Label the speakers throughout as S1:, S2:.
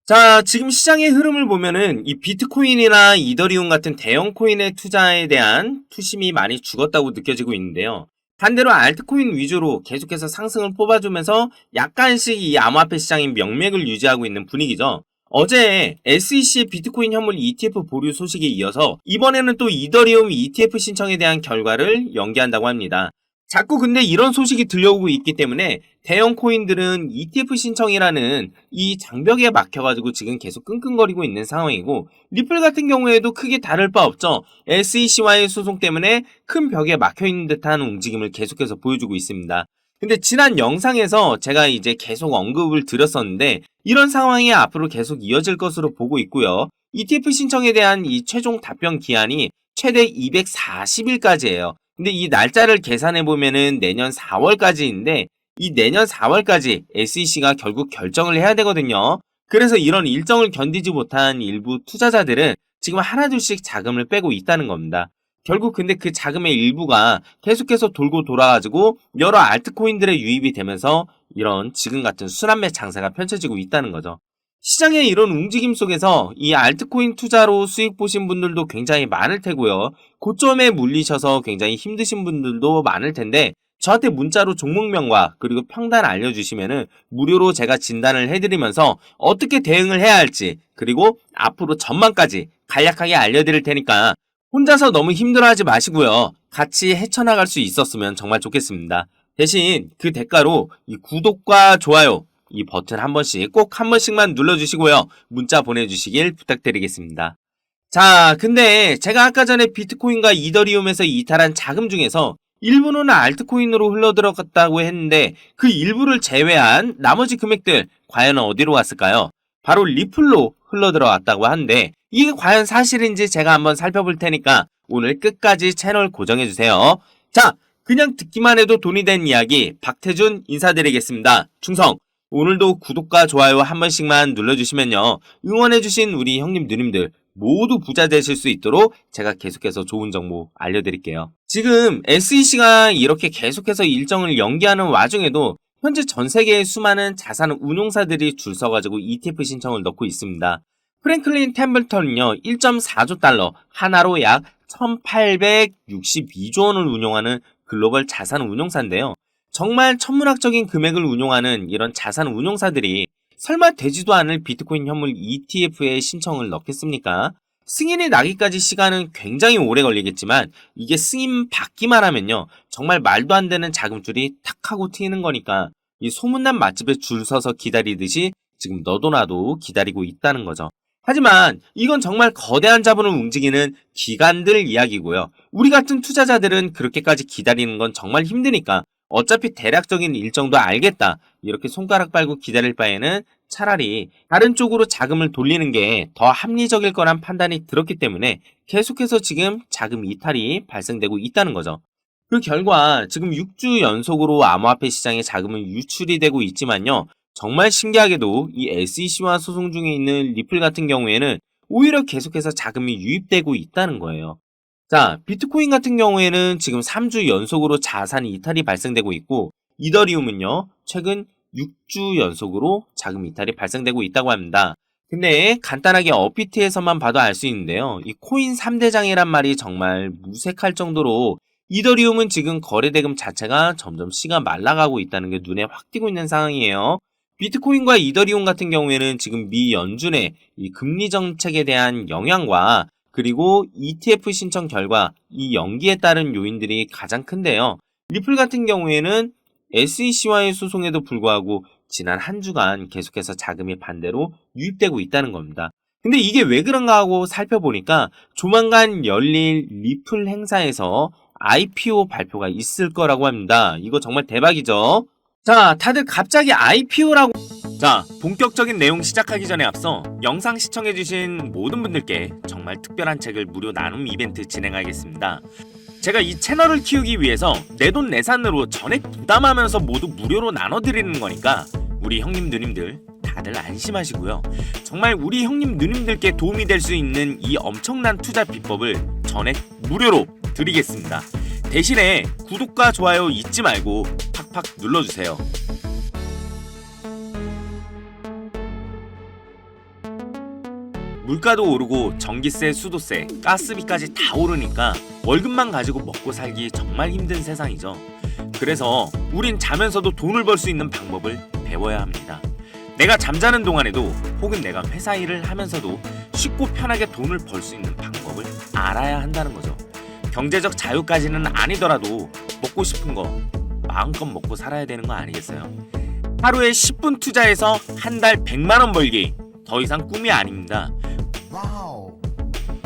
S1: 자, 지금 시장의 흐름을 보면은 이 비트코인이나 이더리움 같은 대형 코인의 투자에 대한 투심이 많이 죽었다고 느껴지고 있는데요. 반대로 알트코인 위주로 계속해서 상승을 뽑아주면서 약간씩 이 암호화폐 시장의 명맥을 유지하고 있는 분위기죠. 어제 SEC의 비트코인 현물 ETF 보류 소식에 이어서 이번에는 또 이더리움 ETF 신청에 대한 결과를 연기한다고 합니다. 자꾸 근데 이런 소식이 들려오고 있기 때문에 대형 코인들은 ETF 신청이라는 이 장벽에 막혀가지고 지금 계속 끙끙거리고 있는 상황이고, 리플 같은 경우에도 크게 다를 바 없죠. SEC와의 소송 때문에 큰 벽에 막혀있는 듯한 움직임을 계속해서 보여주고 있습니다. 근데 지난 영상에서 제가 이제 계속 언급을 드렸었는데, 이런 상황이 앞으로 계속 이어질 것으로 보고 있고요. ETF 신청에 대한 이 최종 답변 기한이 최대 240일까지예요. 근데 이 날짜를 계산해 보면은 내년 4월까지인데, 이 내년 4월까지 SEC가 결국 결정을 해야 되거든요. 그래서 이런 일정을 견디지 못한 일부 투자자들은 지금 하나둘씩 자금을 빼고 있다는 겁니다. 결국 근데 그 자금의 일부가 계속해서 돌고 돌아가지고 여러 알트코인들의 유입이 되면서 이런 지금 같은 순환매 장세가 펼쳐지고 있다는 거죠. 시장의 이런 움직임 속에서 이 알트코인 투자로 수익 보신 분들도 굉장히 많을 테고요. 고점에 물리셔서 굉장히 힘드신 분들도 많을 텐데, 저한테 문자로 종목명과 그리고 평단 알려주시면은 무료로 제가 진단을 해드리면서 어떻게 대응을 해야 할지, 그리고 앞으로 전망까지 간략하게 알려드릴 테니까 혼자서 너무 힘들어하지 마시고요. 같이 헤쳐나갈 수 있었으면 정말 좋겠습니다. 대신 그 대가로 이 구독과 좋아요, 이 버튼 한 번씩 꼭 한 번씩만 눌러주시고요. 문자 보내주시길 부탁드리겠습니다. 자, 근데 제가 아까 전에 비트코인과 이더리움에서 이탈한 자금 중에서 일부는 알트코인으로 흘러들어갔다고 했는데, 그 일부를 제외한 나머지 금액들 과연 어디로 갔을까요? 바로 리플로 흘러들어갔다고 하는데, 이게 과연 사실인지 제가 한번 살펴볼 테니까 오늘 끝까지 채널 고정해주세요. 자, 그냥 듣기만 해도 돈이 된 이야기 박태준 인사드리겠습니다. 충성! 오늘도 구독과 좋아요 한 번씩만 눌러주시면요, 응원해주신 우리 형님 누님들 모두 부자 되실 수 있도록 제가 계속해서 좋은 정보 알려드릴게요. 지금 SEC가 이렇게 계속해서 일정을 연기하는 와중에도 현재 전 세계의 수많은 자산 운용사들이 줄 서가지고 ETF 신청을 넣고 있습니다. 프랭클린 템블턴은요, 1.4조 달러, 하나로 약 1862조 원을 운용하는 글로벌 자산 운용사인데요. 정말 천문학적인 금액을 운용하는 이런 자산 운용사들이 설마 되지도 않을 비트코인 현물 ETF에 신청을 넣겠습니까? 승인이 나기까지 시간은 굉장히 오래 걸리겠지만, 이게 승인 받기만 하면요, 정말 말도 안 되는 자금줄이 탁 하고 튀는 거니까 이 소문난 맛집에 줄 서서 기다리듯이 지금 너도 나도 기다리고 있다는 거죠. 하지만 이건 정말 거대한 자본을 움직이는 기관들 이야기고요. 우리 같은 투자자들은 그렇게까지 기다리는 건 정말 힘드니까 어차피 대략적인 일정도 알겠다, 이렇게 손가락 빨고 기다릴 바에는 차라리 다른 쪽으로 자금을 돌리는 게 더 합리적일 거란 판단이 들었기 때문에 계속해서 지금 자금 이탈이 발생되고 있다는 거죠. 그 결과 지금 6주 연속으로 암호화폐 시장에 자금은 유출이 되고 있지만요, 정말 신기하게도 이 SEC와 소송 중에 있는 리플 같은 경우에는 오히려 계속해서 자금이 유입되고 있다는 거예요. 자, 비트코인 같은 경우에는 지금 3주 연속으로 자산 이탈이 발생되고 있고, 이더리움은요, 최근 6주 연속으로 자금 이탈이 발생되고 있다고 합니다. 근데 간단하게 업비트에서만 봐도 알 수 있는데요, 이 코인 3대장이란 말이 정말 무색할 정도로 이더리움은 지금 거래대금 자체가 점점 씨가 말라가고 있다는 게 눈에 확 띄고 있는 상황이에요. 비트코인과 이더리움 같은 경우에는 지금 미 연준의 이 금리 정책에 대한 영향과 그리고 ETF 신청 결과 이 연기에 따른 요인들이 가장 큰데요. 리플 같은 경우에는 SEC와의 소송에도 불구하고 지난 한 주간 계속해서 자금이 반대로 유입되고 있다는 겁니다. 근데 이게 왜 그런가 하고 살펴보니까 조만간 열릴 리플 행사에서 IPO 발표가 있을 거라고 합니다. 이거 정말 대박이죠? 자, 다들 갑자기 IPO라고. 자, 본격적인 내용 시작하기 전에 앞서 영상 시청해주신 모든 분들께 정말 특별한 책을 무료 나눔 이벤트 진행하겠습니다. 제가 이 채널을 키우기 위해서 내돈내산으로 전액 부담하면서 모두 무료로 나눠드리는 거니까 우리 형님 누님들 다들 안심하시고요. 정말 우리 형님 누님들께 도움이 될 수 있는 이 엄청난 투자 비법을 전액 무료로 드리겠습니다. 대신에 구독과 좋아요 잊지 말고 팍팍 눌러주세요. 물가도 오르고 전기세, 수도세, 가스비까지 다 오르니까 월급만 가지고 먹고 살기 정말 힘든 세상이죠. 그래서 우린 자면서도 돈을 벌 수 있는 방법을 배워야 합니다. 내가 잠자는 동안에도 혹은 내가 회사 일을 하면서도 쉽고 편하게 돈을 벌 수 있는 방법을 알아야 한다는 거죠. 경제적 자유까지는 아니더라도 먹고 싶은 거 마음껏 먹고 살아야 되는 거 아니겠어요? 하루에 10분 투자해서 한 달 100만 원 벌기, 더 이상 꿈이 아닙니다.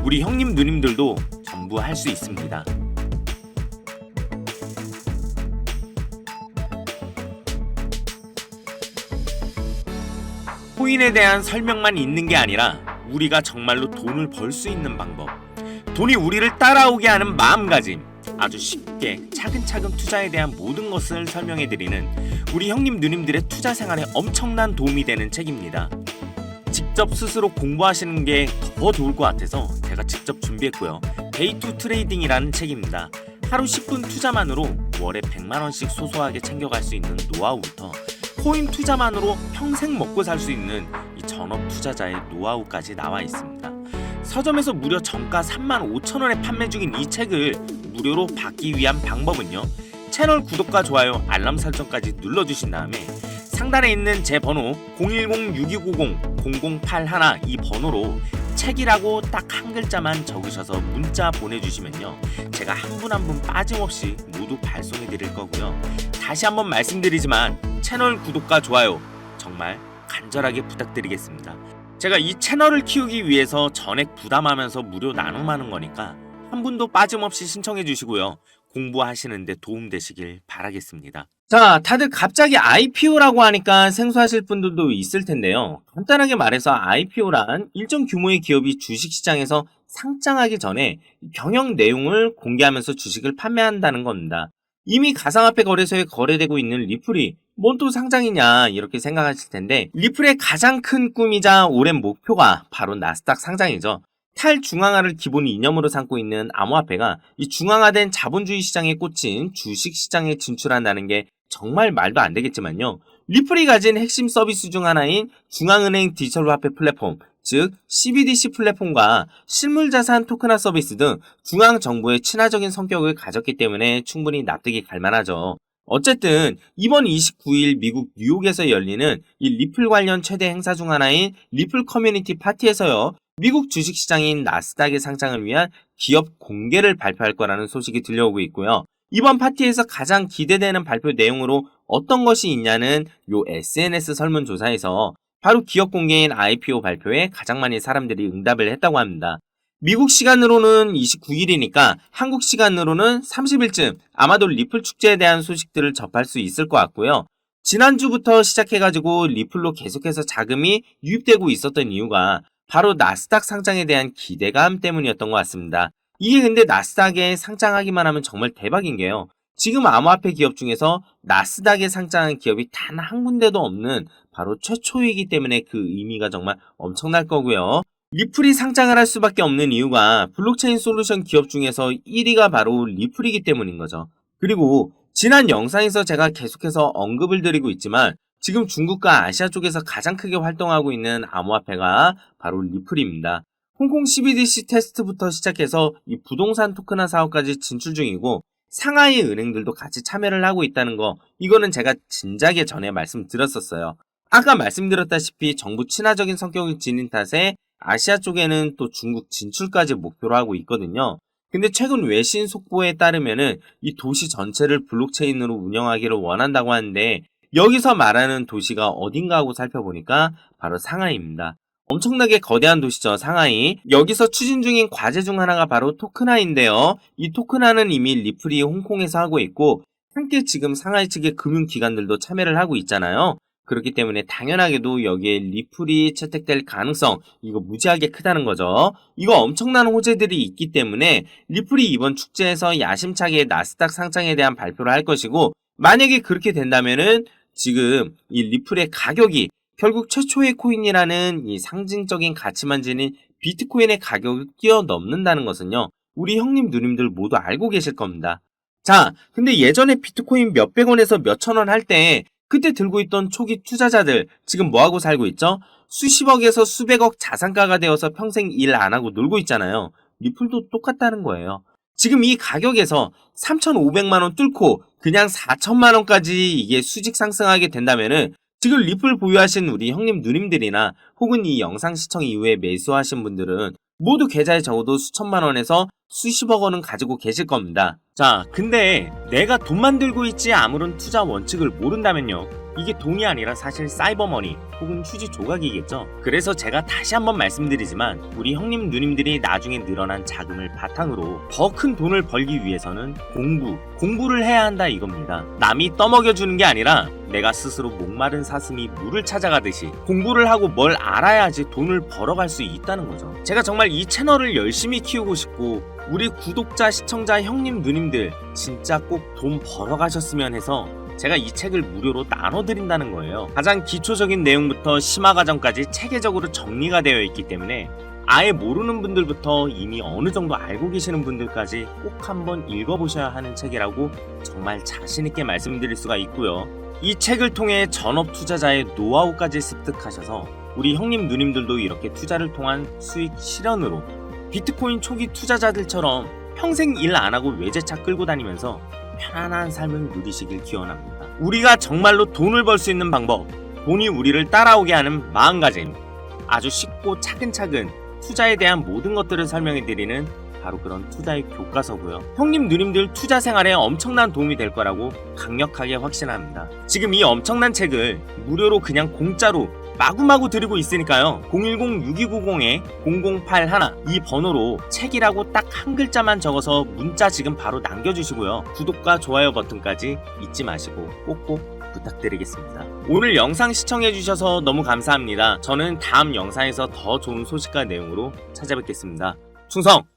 S1: 우리 형님 누님들도 전부 할 수 있습니다. 코인에 대한 설명만 있는 게 아니라 우리가 정말로 돈을 벌 수 있는 방법, 돈이 우리를 따라오게 하는 마음가짐, 아주 쉽게 차근차근 투자에 대한 모든 것을 설명해드리는 우리 형님 누님들의 투자 생활에 엄청난 도움이 되는 책입니다. 직접 스스로 공부하시는 게 더 좋을 것 같아서 제가 직접 준비했고요. 데이 투 트레이딩이라는 책입니다. 하루 10분 투자만으로 월에 100만 원씩 소소하게 챙겨갈 수 있는 노하우부터 코인 투자만으로 평생 먹고 살 수 있는 이 전업 투자자의 노하우까지 나와 있습니다. 서점에서 무려 정가 35,000원에 판매 중인 이 책을 무료로 받기 위한 방법은요, 채널 구독과 좋아요, 알람 설정까지 눌러주신 다음에 상단에 있는 제 번호 010-6290-0081 이 번호로 책이라고 딱 한 글자만 적으셔서 문자 보내주시면요, 제가 한 분 한 분 빠짐없이 모두 발송해 드릴 거고요. 다시 한번 말씀드리지만 채널 구독과 좋아요 정말 간절하게 부탁드리겠습니다. 제가 이 채널을 키우기 위해서 전액 부담하면서 무료 나눔하는 거니까 한 분도 빠짐없이 신청해 주시고요. 공부하시는데 도움되시길 바라겠습니다. 자, 다들 갑자기 IPO라고 하니까 생소하실 분들도 있을 텐데요. 간단하게 말해서 IPO란 일정 규모의 기업이 주식시장에서 상장하기 전에 경영 내용을 공개하면서 주식을 판매한다는 겁니다. 이미 가상화폐 거래소에 거래되고 있는 리플이 뭔 또 상장이냐 이렇게 생각하실 텐데, 리플의 가장 큰 꿈이자 오랜 목표가 바로 나스닥 상장이죠. 탈중앙화를 기본 이념으로 삼고 있는 암호화폐가 이 중앙화된 자본주의 시장에 꽂힌 주식시장에 진출한다는 게 정말 말도 안 되겠지만요. 리플이 가진 핵심 서비스 중 하나인 중앙은행 디지털화폐 플랫폼, 즉 CBDC 플랫폼과 실물자산 토큰화 서비스 등 중앙정부의 친화적인 성격을 가졌기 때문에 충분히 납득이 갈만하죠. 어쨌든 이번 29일 미국 뉴욕에서 열리는 이 리플 관련 최대 행사 중 하나인 리플 커뮤니티 파티에서요, 미국 주식시장인 나스닥의 상장을 위한 기업 공개를 발표할 거라는 소식이 들려오고 있고요. 이번 파티에서 가장 기대되는 발표 내용으로 어떤 것이 있냐는 요 SNS 설문조사에서 바로 기업 공개인 IPO 발표에 가장 많이 사람들이 응답을 했다고 합니다. 미국 시간으로는 29일이니까 한국 시간으로는 30일쯤 아마도 리플 축제에 대한 소식들을 접할 수 있을 것 같고요. 지난주부터 시작해가지고 리플로 계속해서 자금이 유입되고 있었던 이유가 바로 나스닥 상장에 대한 기대감 때문이었던 것 같습니다. 이게 근데 나스닥에 상장하기만 하면 정말 대박인 게요, 지금 암호화폐 기업 중에서 나스닥에 상장한 기업이 단 한 군데도 없는 바로 최초이기 때문에 그 의미가 정말 엄청날 거고요. 리플이 상장을 할 수밖에 없는 이유가 블록체인 솔루션 기업 중에서 1위가 바로 리플이기 때문인 거죠. 그리고 지난 영상에서 제가 계속해서 언급을 드리고 있지만 지금 중국과 아시아 쪽에서 가장 크게 활동하고 있는 암호화폐가 바로 리플입니다. 홍콩 CBDC 테스트부터 시작해서 이 부동산 토큰화 사업까지 진출 중이고 상하이 은행들도 같이 참여를 하고 있다는 거, 이거는 제가 진작에 전에 말씀드렸었어요. 아까 말씀드렸다시피 정부 친화적인 성격을 지닌 탓에 아시아 쪽에는 또 중국 진출까지 목표로 하고 있거든요. 근데 최근 외신 속보에 따르면은 이 도시 전체를 블록체인으로 운영하기를 원한다고 하는데, 여기서 말하는 도시가 어딘가 하고 살펴보니까 바로 상하이입니다. 엄청나게 거대한 도시죠, 상하이. 여기서 추진 중인 과제 중 하나가 바로 토큰화인데요. 이 토큰화는 이미 리플이 홍콩에서 하고 있고 함께 지금 상하이 측의 금융기관들도 참여를 하고 있잖아요. 그렇기 때문에 당연하게도 여기에 리플이 채택될 가능성, 이거 무지하게 크다는 거죠. 이거 엄청난 호재들이 있기 때문에 리플이 이번 축제에서 야심차게 나스닥 상장에 대한 발표를 할 것이고, 만약에 그렇게 된다면은 지금 이 리플의 가격이 결국 최초의 코인이라는 이 상징적인 가치만 지닌 비트코인의 가격을 뛰어넘는다는 것은요, 우리 형님 누님들 모두 알고 계실 겁니다. 자, 근데 예전에 비트코인 몇백 원에서 몇천 원 할 때 그때 들고 있던 초기 투자자들 지금 뭐하고 살고 있죠? 수십억에서 수백억 자산가가 되어서 평생 일 안 하고 놀고 있잖아요. 리플도 똑같다는 거예요. 지금 이 가격에서 3,500만 원 뚫고 그냥 4천만 원까지 이게 수직 상승하게 된다면은 지금 리플 보유하신 우리 형님 누님들이나 혹은 이 영상 시청 이후에 매수하신 분들은 모두 계좌에 적어도 수천만 원에서 수십억 원은 가지고 계실 겁니다. 자, 근데 내가 돈만 들고 있지 아무런 투자 원칙을 모른다면요. 이게 돈이 아니라 사실 사이버머니 혹은 휴지 조각이겠죠. 그래서 제가 다시 한번 말씀드리지만 우리 형님 누님들이 나중에 늘어난 자금을 바탕으로 더 큰 돈을 벌기 위해서는 공부를 해야 한다 이겁니다. 남이 떠먹여주는 게 아니라 내가 스스로 목마른 사슴이 물을 찾아가듯이 공부를 하고 뭘 알아야지 돈을 벌어갈 수 있다는 거죠. 제가 정말 이 채널을 열심히 키우고 싶고 우리 구독자, 시청자, 형님, 누님들 진짜 꼭 돈 벌어가셨으면 해서 제가 이 책을 무료로 나눠드린다는 거예요. 가장 기초적인 내용부터 심화 과정까지 체계적으로 정리가 되어 있기 때문에 아예 모르는 분들부터 이미 어느 정도 알고 계시는 분들까지 꼭 한번 읽어보셔야 하는 책이라고 정말 자신있게 말씀드릴 수가 있고요. 이 책을 통해 전업 투자자의 노하우까지 습득하셔서 우리 형님 누님들도 이렇게 투자를 통한 수익 실현으로 비트코인 초기 투자자들처럼 평생 일 안 하고 외제차 끌고 다니면서 편안한 삶을 누리시길 기원합니다. 우리가 정말로 돈을 벌 수 있는 방법, 돈이 우리를 따라오게 하는 마음가짐, 아주 쉽고 차근차근 투자에 대한 모든 것들을 설명해드리는 바로 그런 투자의 교과서고요. 형님 누님들 투자 생활에 엄청난 도움이 될 거라고 강력하게 확신합니다. 지금 이 엄청난 책을 무료로 그냥 공짜로 마구마구 드리고 있으니까요. 010-6290-0081 이 번호로 책이라고 딱 한 글자만 적어서 문자 지금 바로 남겨주시고요. 구독과 좋아요 버튼까지 잊지 마시고 꼭꼭 부탁드리겠습니다. 오늘 영상 시청해주셔서 너무 감사합니다. 저는 다음 영상에서 더 좋은 소식과 내용으로 찾아뵙겠습니다. 충성!